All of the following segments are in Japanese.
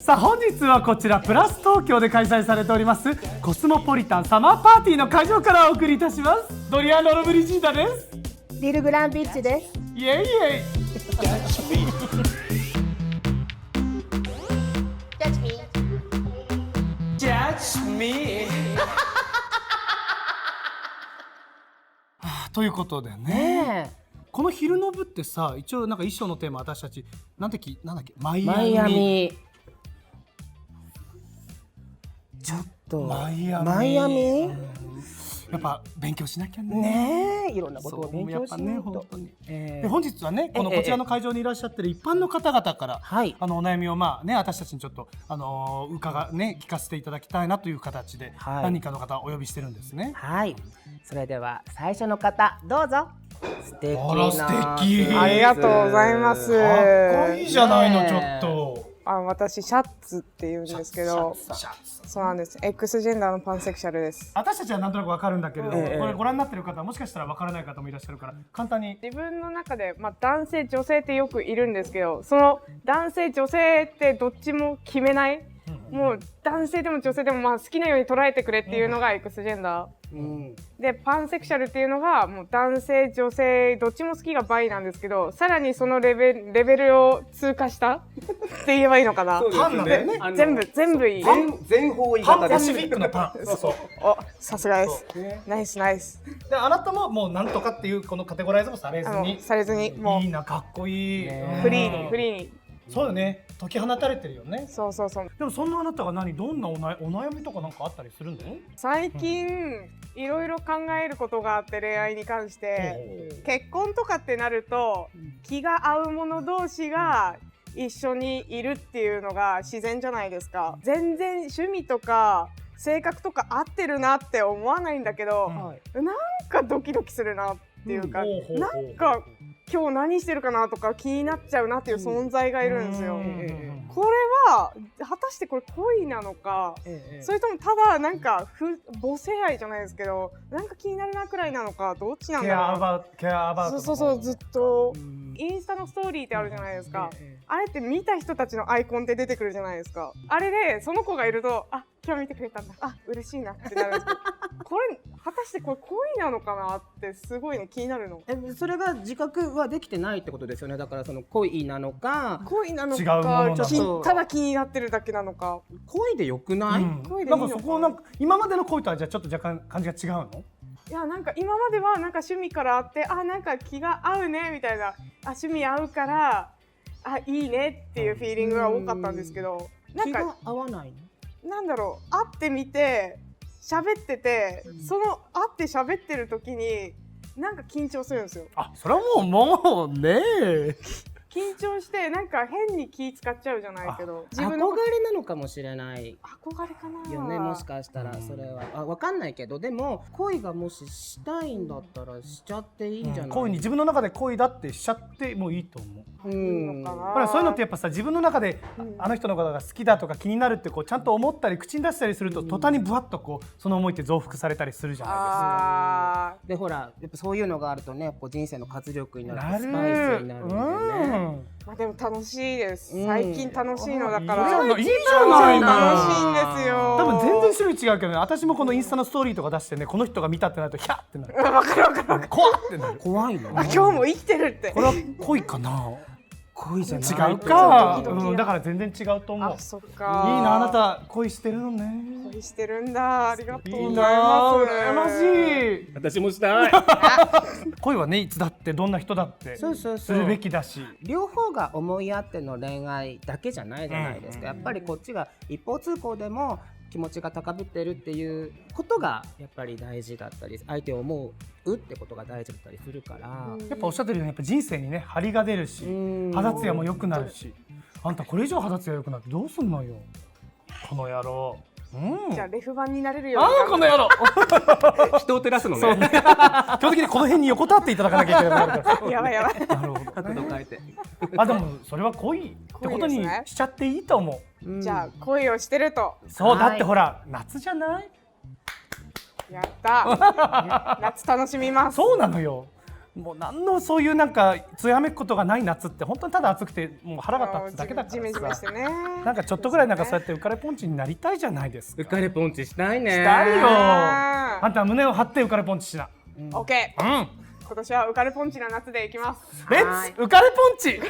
さあ本日はこちらプラス東京で開催されておりますコスモポリタンサマーパーティーの会場からお送りいたします。ドリアン・ロロブリジータです。リル・グランビッチです。イエイイエイ。 That's me. Judge me ということでね、この昼の部ってさ、一応なんか衣装のテーマ私たちなんだっけマイアミ。ちょっとマイアミ、やっぱ勉強しなきゃね。いろんなことを勉強しないと。本当にで本日はね、このこちらの会場にいらっしゃってる一般の方々から、お悩みを私たちにちょっと聞かせていただきたいなという形で、何人かの方をお呼びしてるんですね。はい。それでは最初の方どうぞ。素敵な。あら素敵。ありがとうございます。かっこいいじゃないの、ちょっと。私シャツって言うんですけど、そうなんです。X ジェンダーのパンセクシャルです。私たちはなんとなくわかるんだけれども、これご覧になってる方はもしかしたらわからない方もいらっしゃるから簡単に。自分の中で、男性女性ってよくいるんですけど、その男性女性ってどっちも決めない、もう男性でも女性でも好きなように捉えてくれっていうのが X ジェンダー、でパンセクシャルっていうのがもう男性女性どっちも好きがバイなんですけど、さらにそのレベルを通過したって言えばいいのかな。パンなんだよね。全部いい。全方位パン型です。パシフィックのパン。そう。お、さすがです。ナイスナイス。であなたももうなんとかっていうこのカテゴライズもされずにもういいな、かっこいい。フリーに。そうよね。解き放たれてるよね。そう。でもそんなあなたがどんなお悩みとかなんかあったりするの？最近いろいろ考えることがあって、恋愛に関して結婚とかってなると気が合う者同士が一緒にいるっていうのが自然じゃないですか。全然趣味とか性格とか合ってるなって思わないんだけど、なんかドキドキするなっていうか、なんか今日何してるかなとか気になっちゃうなっていう存在がいるんですよ。これは果たしてこれ恋なのか、それともただなんか母性愛じゃないですけど、なんか気になるなくらいなのか、どっちなんだろう。ケアアバウト。そうずっとインスタのストーリーってあるじゃないですか。あれって見た人たちのアイコンって出てくるじゃないですか。あれでその子がいると、今日見てくれたんだ、嬉しいなってなるんですけど、これ果たしてこれ恋なのかなってすごいね、気になるの。それが自覚はできてないってことですよね。だからその恋なのか違うものなのただ気になってるだけなのか。恋でよくない？恋でいいのか。なんかそこ今までの恋とはじゃあちょっと若干感じが違うの？いや、なんか今まではなんか趣味からあって、なんか気が合うねみたいな、趣味合うからいいねっていうフィーリングが多かったんですけど、気が合わないの？なんだろう、会ってみて喋ってて、その会って喋ってる時になんか緊張するんですよ。それはもうね緊張してなんか変に気使っちゃうじゃないけど、憧れなのかもしれない憧れかなよね。もしかしたらそれはわかんないけど、でも恋がもししたいんだったらしちゃっていいんじゃない？恋に自分の中で恋だってしちゃってもいいと思う。いいのかな。ほらそういうのってやっぱさ、自分の中であの人のことが好きだとか気になるってちゃんと思ったり口に出したりすると、途端にブワッとその思いって増幅されたりするじゃないですか。でほらやっぱそういうのがあるとね、人生の活力になってスパイスになるんだよね。でも楽しいです。最近楽しいのだから。いいじゃないの。楽しいんですよ。多分全然種類違うけどね、私もこのインスタのストーリーとか出してね、この人が見たってなるとヒャーってなる。わかる。怖ってなる。怖いの？今日も生きてるって。これは恋かな。恋じゃない。違うか。だから全然違うと思う。そっか。いいな、あなた恋してるのね。恋してるんだ。ありがとうございます。羨ましい。私もしたい。恋はね、いつだってどんな人だってするべきだし、両方が思い合っての恋愛だけじゃないじゃないですか。やっぱりこっちが一方通行でも気持ちが高ぶってるっていうことがやっぱり大事だったり、相手を思うってことが大事だったりするから、やっぱおっしゃってるようにやっぱ人生にね、張りが出るし、肌ツヤも良くなるし、あんたこれ以上肌ツヤ良くなってどうすんのよ、この野郎。じゃあレフ板になれるように。この野郎。人を照らすのね。基本的にこの辺に横たっていただかなきゃいけないから。やばい。なるほど。角度変えて。でもそれは恋ってことにしちゃっていいと思う。じゃあ恋をしてると。そうだってほら夏じゃない？やった。夏楽しみます。そうなのよ。もう何のそういうなんかつやめくことがない夏って本当にただ暑くてもう腹が立つだけだかジメジメらさ、してね。なんかちょっとぐらいなんかそうやって浮かれポンチになりたいじゃないですか。浮かれポンチしたいね。したいよ。ああんたは胸を張って浮かれポンチしな。オッケー。うん。今年は浮かれポンチな夏でいきます。レッツ浮かれポンチ。イ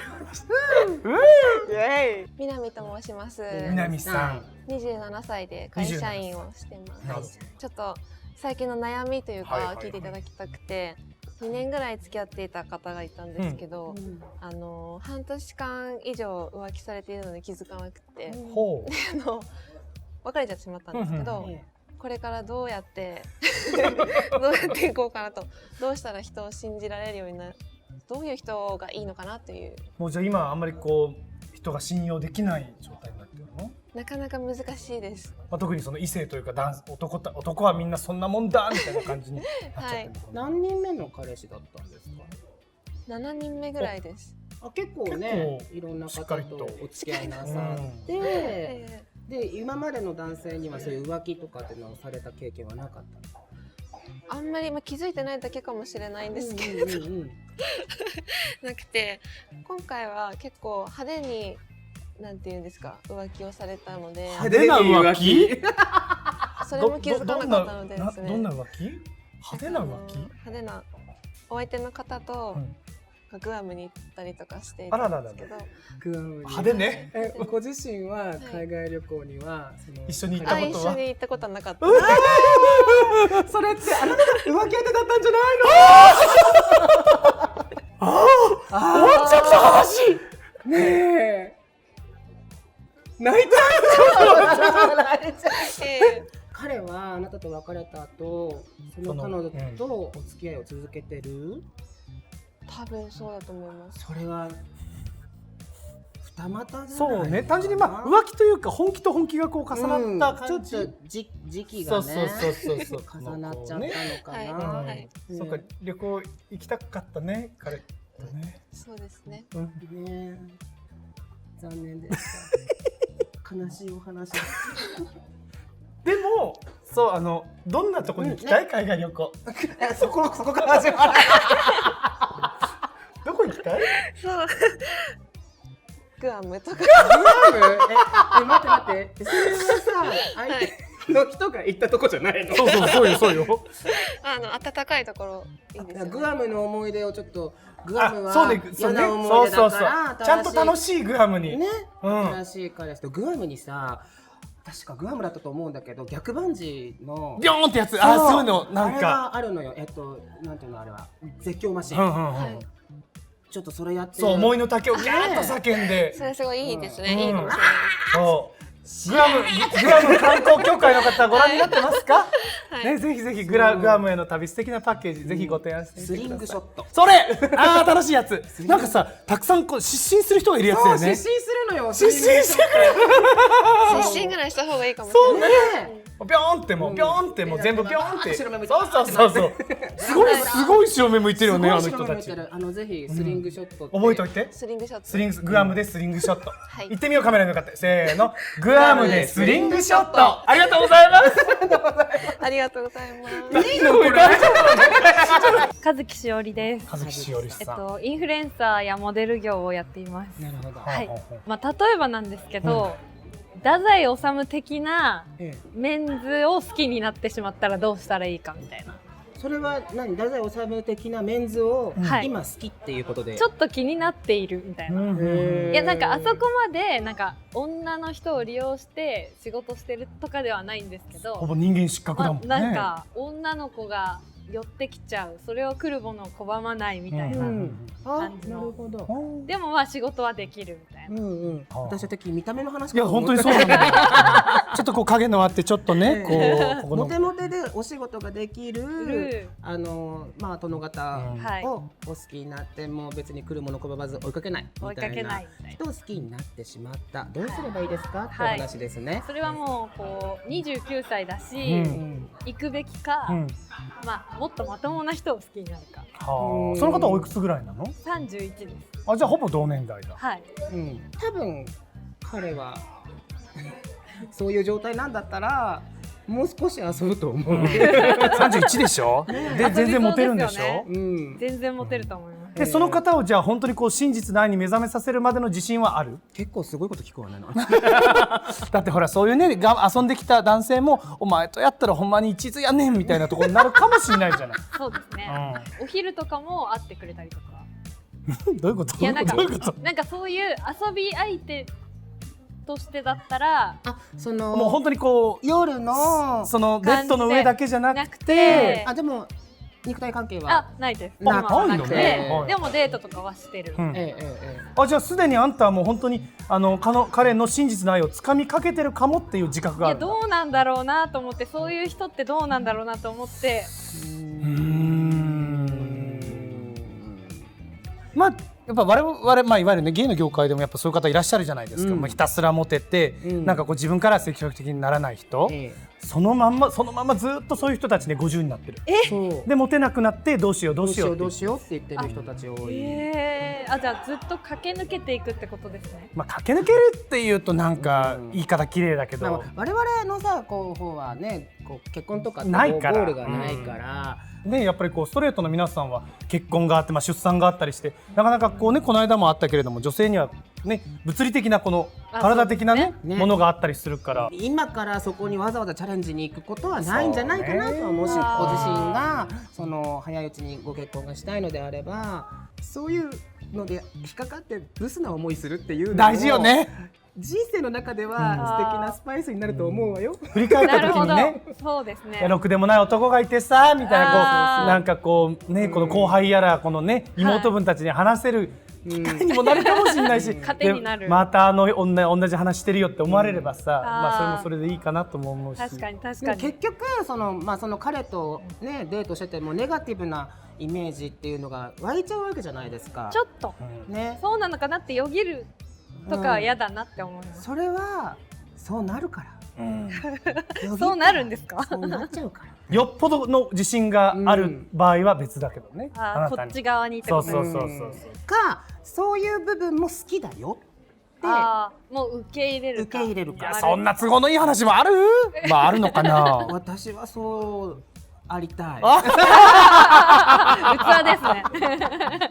エーイ。南と申します。南さん。 27歳で会社員をしてます。ちょっと最近の悩みというか聞いていただきたくて、2年ぐらい付き合っていた方がいたんですけど、半年間以上浮気されているのに気づかなくて、ほう。別れちゃってしまったんですけど、これからどうやっていこうかなと、どうしたら人を信じられるようになる、どういう人がいいのかなという。もうじゃあ今あんまりこう人が信用できない状態になってるの？なかなか難しいです。特にその異性というか男はみんなそんなもんだみたいな感じになっちゃってるのかな。何人目の彼氏だったんですか？ 7人目ぐらいです。結構ね、いろんな方とお付き合いなさって、で今までの男性にはそういう浮気とかっていうのをされた経験はなかったの？あんまり気づいてないだけかもしれないんですけれど、なくて、今回は結構派手になんていうんですか、浮気をされたので。派手な浮気？それも気づかなかったのでですね。どんな浮気？派手な浮気？派手なお相手の方とグアムに行ったりとかしていあらららたんですけど。グアムに派手ね。ご自身は海外旅行には一緒に行ったことは？一緒に行ったことはなかった。それってあなた浮気相手だったんじゃないの？終わっちゃった話。ねえ。泣いた彼はあなたと別れた後、その彼女とお付き合いを続けてる？多分そうだと思います。それは二股じゃない？そうね、単純に浮気というか本気と本気がこう重なった感じ。ちょっと時期がねそう重なっちゃったのかな。そうか、旅行行きたかったね、彼とね。そうですね。ね、残念でした。悲しいお話。でもそうどんなところに行きたい？海外旅行。そこから始まる。どこ行きたい？そう。グアムとか。グアム？待って。それはさ、相手の人が行ったとこじゃないの？そうよ。暖かいところいいですよね。グアムの思い出をちょっと。グアムは嫌な思い出だからちゃんと楽しいグアムにね、新しい彼氏とグアムにさ、確かグアムだったと思うんだけど、逆バンジーのビョーンってやつ、そういうのなんかあるのよ。なんていうのあれは、絶叫マシン。ちょっとそれやって、そう思いの丈をギャーッと叫んで、それすごいいいですね。いいかもしれない。そう。グアム観光協会の方ご覧になってますか？ね、ぜひグアムへの旅、素敵なパッケージぜひご提案してみてください。スリングショット。それ、楽しいやつ。なんかさ、たくさん失神する人がいるやつだよね。失神するのよ。失神してくれる。失神ぐらいした方がいいかもしれない。そうね。ビョーンってもう全部ビョーンって。そう。すごい白目向いてるよね、あの人たち。ぜひスリングショット覚えといて。スリングショット。グアムでスリングショット。行ってみよう、カメラに向かって。せーの。グアムでスリングショット。ありがとうございます。ありがとうございます。和木しおりです。和木しおりさん。インフルエンサーやモデル業をやっています。なるほど。はい。例えばなんですけど、太宰治的なメンズを好きになってしまったらどうしたらいいかみたいな。それは太宰治的なメンズを今好きっていうことで、ちょっと気になっているみたいな。いや、なんかあそこまでなんか女の人を利用して仕事してるとかではないんですけど、ほぼ人間失格だもんね。なんか女の子が寄ってきちゃう、それを来るものを拒まないみたいな感じの。でも仕事はできるみたいな。私は見た目の話。いや本当にそうなんだよ。ちょっと影のあってちょっとね、モテモテでお仕事ができる殿方をお好きになって、もう別に来るもの拒まず追いかけないみたいな人を好きになってしまった。どうすればいいですかってお話ですね。それはもう29歳だし、行くべきか、もっとまともな人を好きになるか。その方はおいくつぐらいなの？31です。じゃあほぼ同年代だ。はい。多分彼はそういう状態なんだったら、もう少し遊ぶと思う。31でしょ。で全然モテるんでしょ。全然モテると思います。でその方をじゃあ本当にこう真実の愛に目覚めさせるまでの自信はある？結構すごいこと聞くわね。だってほらそういうね遊んできた男性もお前とやったらほんまに一途やねんみたいなところになるかもしれないじゃない。そうですね。お昼とかも会ってくれたりとか。どういうこと？いやなんかそういう遊び相手としてだったら、そのもう本当にこう夜のそのベッドの上だけじゃなくて、でも肉体関係はないです。なくて、でもデートとかはしてる。じゃあすでにあんたはもう本当に彼の真実の愛をつかみかけてるかもっていう自覚がある。いやどうなんだろうなと思って、そういう人ってどうなんだろうなと思って。まあやっぱ我々まあいわゆるねゲイの業界でもやっぱそういう方いらっしゃるじゃないですか。まあひたすらモテてなんかこう自分から積極的にならない人、そのまんまずっとそういう人たちで50になってる。でモテなくなってどうしようって言ってる人たち多い。じゃあずっと駆け抜けていくってことですね。まあ駆け抜けるっていうとなんか言い方綺麗だけど、我々のさ方はねこう結婚とかないからゴールがないから。ね、やっぱりこうストレートの皆さんは結婚があって、出産があったりしてなかなかこうねこの間もあったけれども女性にはね物理的なこの体的なねものがあったりするから今からそこにわざわざチャレンジに行くことはないんじゃないかなとはもしご自身がその早いうちにご結婚がしたいのであればそういうので引っかかってブスな思いするっていうのも大事よね。人生の中では素敵なスパイスになると思うわよ。振り返った時にね、そうですね。ろくでもない男がいてさみたいななんかこうねこの後輩やらこのね妹分たちに話せる機会にもなるかもしれないし、また同じ話してるよって思われればさ、まあそれもそれでいいかなとも思うし。確かに結局その彼とねデートしててもネガティブなイメージっていうのが湧いちゃうわけじゃないですか。ちょっとねそうなのかなってよぎる。とかは嫌だなって思います。それはそうなるから。そうなるんですか？そうなっちゃうから。よっぽどの自信がある場合は別だけどね。こっち側にってことそうかそういう部分も好きだよってもう受け入れるか。いやそんな都合のいい話もある？まああるのかな。私はそうありたい。器ですね。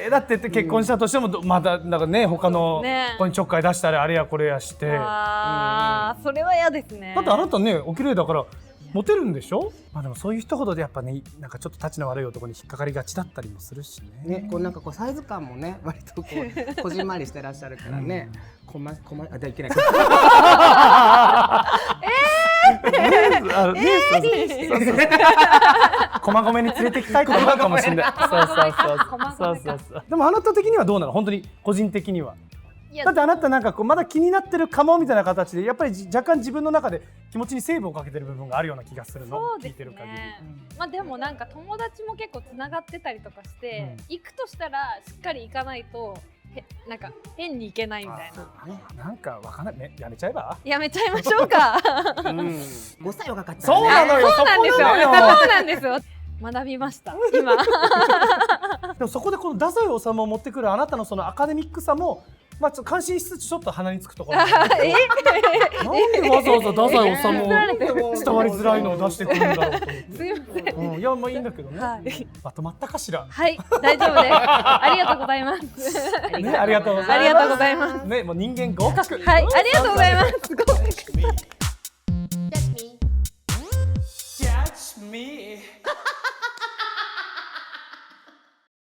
だって結婚したとしてもまだなんかね他の子にちょっかい出したりあれやこれやして、それは嫌ですね。だってあなたねお綺麗だからモテるんでしょ。まあでもそういう人ほどでやっぱねなんかちょっと立ちの悪い男に引っかかりがちだったりもするしね。こうなんかこうサイズ感もね割とこうこじんまりしてらっしゃるからね。いけない。駒込に連れてきたいと思うかもしれない。そうでもあなた的にはどうなの？本当に個人的には。だってあなたなんかこうまだ気になってるかもみたいな形でやっぱり若干自分の中で気持ちにセーブをかけてる部分があるような気がするの。そうですね。まあでもなんか友達も結構つながってたりとかして、行くとしたらしっかり行かないとなんか変に行けないみたいな。なんかわかんないね。やめちゃえば？やめちゃいましょうか。5歳若かった。そうなのよ。そうなんですよ。学びました今。でもそこでこの太宰治を持ってくるあなたのそのアカデミックさも。まあ感心しつつちょっと鼻につくところ。なんでわざわざ太宰治を伝わりづらいのを出してくるんだろうと。すいません。いやまあいいんだけどね。まとまったかしら。はい大丈夫です。ありがとうございます。ねありがとうございます。ありがとうございます。ねもう人間合格。はいありがとうございます。合格。Judge me.